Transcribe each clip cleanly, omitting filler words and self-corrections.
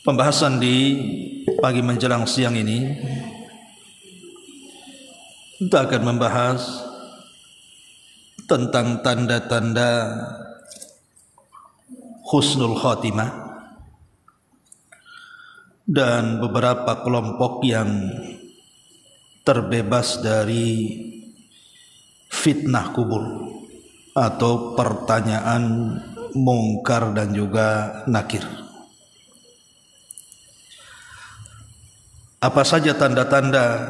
Pembahasan di pagi menjelang siang ini kita akan membahas tentang tanda-tanda husnul khatimah dan beberapa kelompok yang terbebas dari fitnah kubur atau pertanyaan mungkar dan juga nakir. Apa saja tanda-tanda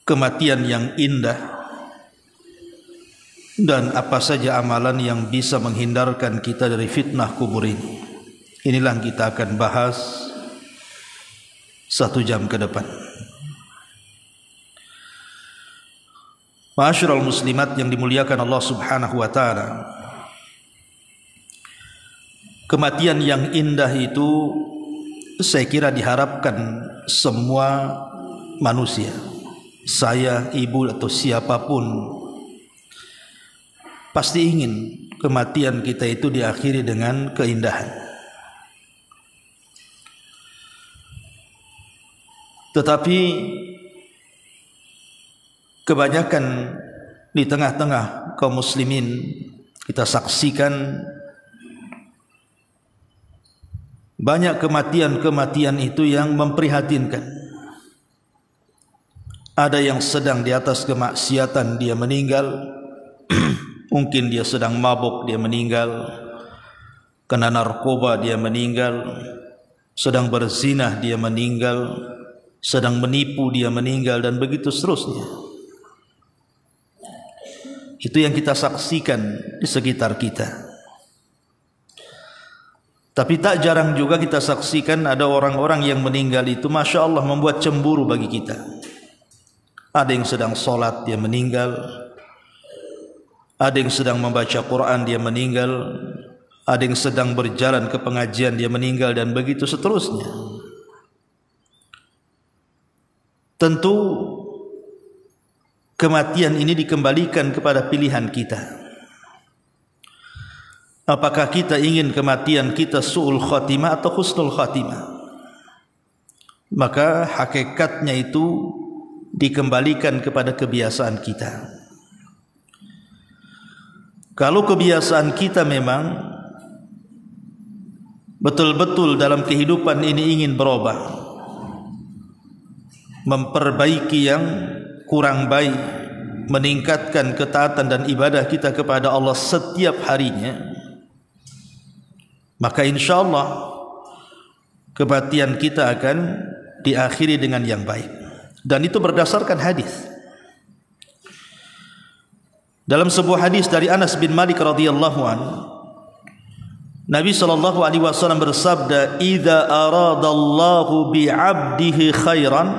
kematian yang indah dan apa saja amalan yang bisa menghindarkan kita dari fitnah kubur ini? Inilah yang kita akan bahas 1 jam ke depan. Ma'asyiral muslimat yang dimuliakan Allah Subhanahu wa taala. Kematian yang indah itu saya kira diharapkan semua manusia, saya, ibu atau siapapun pasti ingin kematian kita itu diakhiri dengan keindahan. Tetapi kebanyakan di tengah-tengah kaum muslimin kita saksikan banyak kematian-kematian itu yang memprihatinkan. Ada yang sedang di atas kemaksiatan dia meninggal, mungkin dia sedang mabuk dia meninggal, kena narkoba dia meninggal, sedang berzina dia meninggal, sedang menipu dia meninggal, dan begitu seterusnya. Itu yang kita saksikan di sekitar kita. Tapi tak jarang juga kita saksikan ada orang-orang yang meninggal itu Masya Allah membuat cemburu bagi kita. Ada yang sedang sholat dia meninggal, ada yang sedang membaca Quran dia meninggal, ada yang sedang berjalan ke pengajian dia meninggal, dan begitu seterusnya. Tentu kematian ini dikembalikan kepada pilihan kita. Apakah kita ingin kematian kita su'ul khatimah atau husnul khatimah? Maka hakikatnya itu dikembalikan kepada kebiasaan kita. Kalau kebiasaan kita memang betul-betul dalam kehidupan ini ingin berubah, memperbaiki yang kurang baik, meningkatkan ketaatan dan ibadah kita kepada Allah setiap harinya, maka insyaallah kematian kita akan diakhiri dengan yang baik. Dan itu berdasarkan hadis. Dalam sebuah hadis dari Anas bin Malik radhiyallahu anhu, Nabi sallallahu alaihi wasallam bersabda, "Idza aradallahu bi'abdihi khairan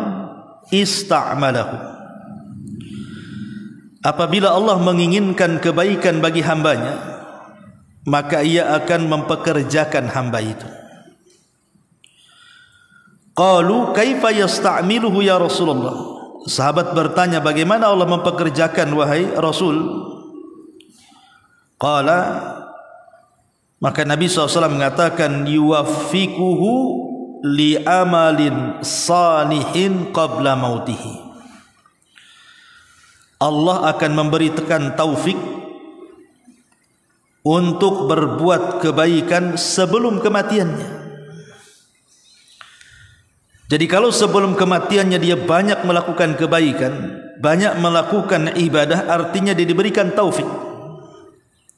ista'malahu." Apabila Allah menginginkan kebaikan bagi hambanya, maka ia akan mempekerjakan hamba itu. Qalu kaifa yasta'miluhu ya Rasulullah? Sahabat bertanya, bagaimana Allah mempekerjakan wahai Rasul? Qala, maka Nabi SAW mengatakan, yuwaffiquhu li amalin salihin qabla mautihi. Allah akan memberikan taufik untuk berbuat kebaikan sebelum kematiannya. Jadi kalau sebelum kematiannya dia banyak melakukan kebaikan, banyak melakukan ibadah, artinya dia diberikan taufik.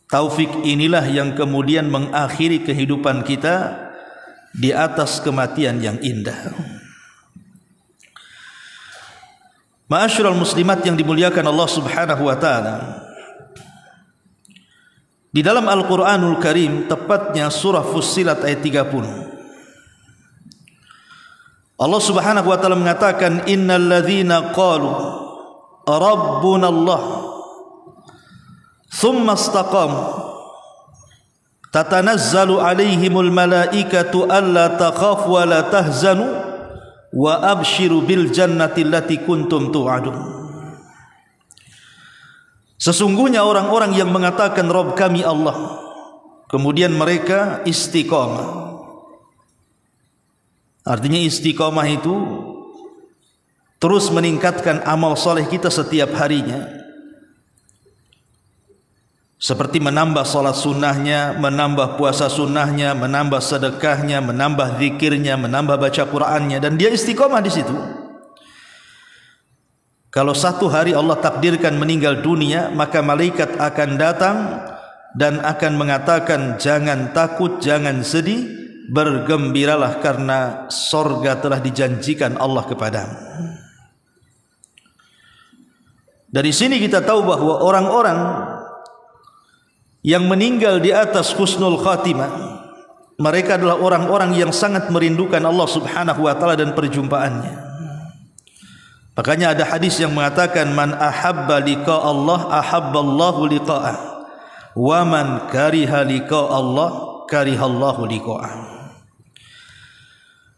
Taufik inilah yang kemudian mengakhiri kehidupan kita di atas kematian yang indah. Ma'asyiral muslimat yang dimuliakan Allah Subhanahu wa taala, di dalam Al-Quranul Karim, tepatnya surah Fussilat ayat 30, Allah Subhanahu wa taala mengatakan, innal ladzina qalu rabbuna Allah thumma istaqamu tatanazzalu alaihimul malaikatu alla takhafu wa la tahzanu wa abshiru bil jannati allati kuntum tu'adun. Sesungguhnya orang-orang yang mengatakan Rabb kami Allah, kemudian mereka istiqamah, Artinya istiqomah itu terus meningkatkan amal soleh kita setiap harinya, seperti menambah salat sunnahnya, menambah puasa sunnahnya, menambah sedekahnya, menambah zikirnya, menambah baca Qur'annya, dan dia istiqomah di situ. Kalau satu hari Allah takdirkan meninggal dunia, maka malaikat akan datang dan akan mengatakan, jangan takut, jangan sedih, bergembiralah karena sorga telah dijanjikan Allah kepadamu. Dari sini kita tahu bahwa orang-orang yang meninggal di atas husnul khatimah, mereka adalah orang-orang yang sangat merindukan Allah subhanahu wa ta'ala dan perjumpaannya. Makanya ada hadis yang mengatakan, man ahabba liqa Allah ahabballahu liqa'ah, wa man kariha liqa Allah karihallahu liqa'ah.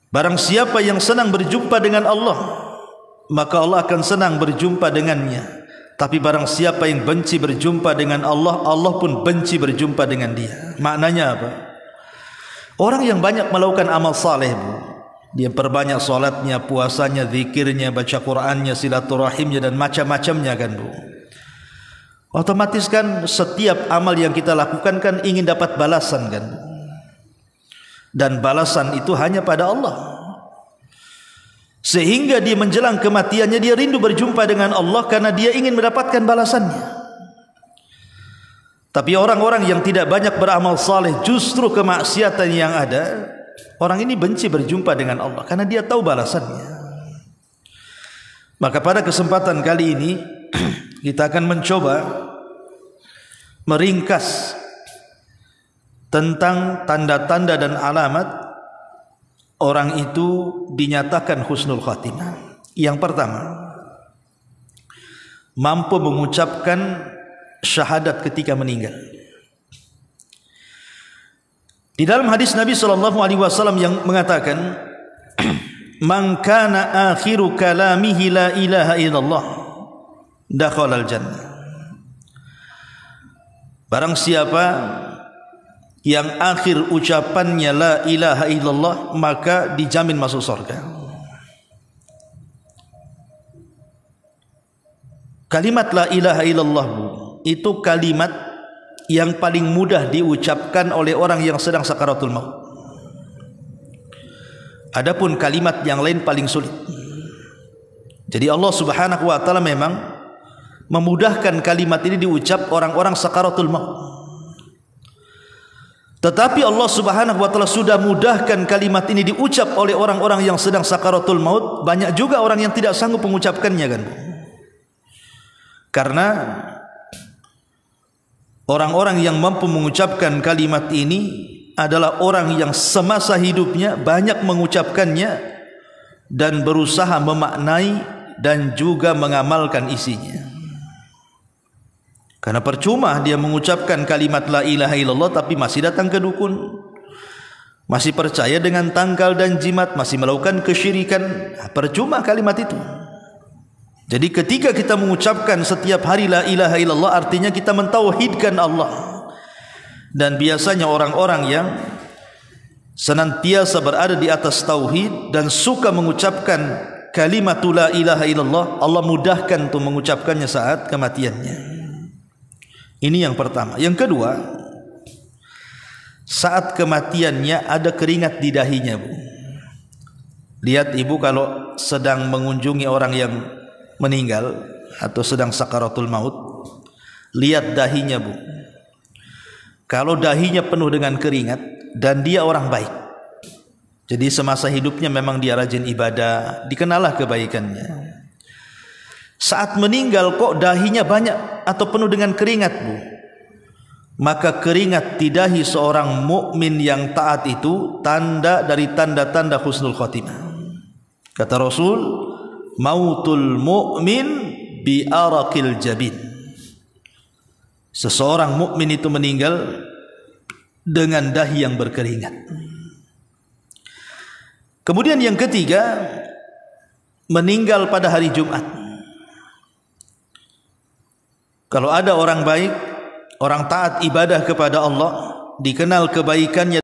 Barang siapa yang senang berjumpa dengan Allah, maka Allah akan senang berjumpa dengannya. Tapi barang siapa yang benci berjumpa dengan Allah, Allah pun benci berjumpa dengan dia. Maknanya apa? Orang yang banyak melakukan amal saleh, dia perbanyak salatnya, puasanya, zikirnya, baca Qur'annya, silaturahimnya, dan macam-macamnya kan, Bu. Otomatis kan setiap amal yang kita lakukan kan ingin dapat balasan kan, Bu. Dan balasan itu hanya pada Allah. Sehingga dia menjelang kematiannya dia rindu berjumpa dengan Allah karena dia ingin mendapatkan balasannya. Tapi orang-orang yang tidak banyak beramal saleh, justru kemaksiatan yang ada, orang ini benci berjumpa dengan Allah karena dia tahu balasannya. Maka pada kesempatan kali ini kita akan mencoba meringkas tentang tanda-tanda dan alamat orang itu dinyatakan husnul khatimah. Yang pertama, mampu mengucapkan syahadat ketika meninggal. Di dalam hadis Nabi SAW yang mengatakan, man kana akhiru kalamihi la ilaha illallah dakhala al-jannah. Barang siapa yang akhir ucapannya la ilaha illallah, maka dijamin masuk surga. Kalimat la ilaha illallah, Bu, itu kalimat yang paling mudah diucapkan oleh orang yang sedang sakaratul maut. Adapun kalimat yang lain paling sulit. Jadi Allah subhanahu wa ta'ala memang memudahkan kalimat ini diucap orang-orang sakaratul maut. Tetapi Allah subhanahu wa ta'ala sudah mudahkan kalimat ini diucap oleh orang-orang yang sedang sakaratul maut. Banyak juga orang yang tidak sanggup mengucapkannya kan. Karena orang-orang yang mampu mengucapkan kalimat ini adalah orang yang semasa hidupnya banyak mengucapkannya dan berusaha memaknai dan juga mengamalkan isinya. Karena percuma dia mengucapkan kalimat la ilaha illallah tapi masih datang ke dukun, masih percaya dengan tangkal dan jimat, masih melakukan kesyirikan. Percuma kalimat itu. Jadi ketika kita mengucapkan setiap hari la ilaha illallah, artinya kita mentauhidkan Allah. Dan biasanya orang-orang yang senantiasa berada di atas tauhid dan suka mengucapkan kalimat la ilaha illallah, Allah mudahkan untuk mengucapkannya saat kematiannya. Ini yang pertama. Yang kedua, saat kematiannya ada keringat di dahinya, Bu. Lihat Ibu kalau sedang mengunjungi orang yang meninggal atau sedang sakaratul maut, lihat dahinya, Bu. Kalau dahinya penuh dengan keringat dan dia orang baik, jadi semasa hidupnya memang dia rajin ibadah, dikenalah kebaikannya. Saat meninggal kok dahinya banyak atau penuh dengan keringat, Bu, maka keringat di dahi seorang mukmin yang taat itu tanda dari tanda-tanda husnul khatimah. Kata Rasul, mautul mu'min bi araqil jabin. Seseorang mukmin itu meninggal dengan dahi yang berkeringat. Kemudian yang ketiga, meninggal pada hari Jumat. Kalau ada orang baik, orang taat ibadah kepada Allah, dikenal kebaikannya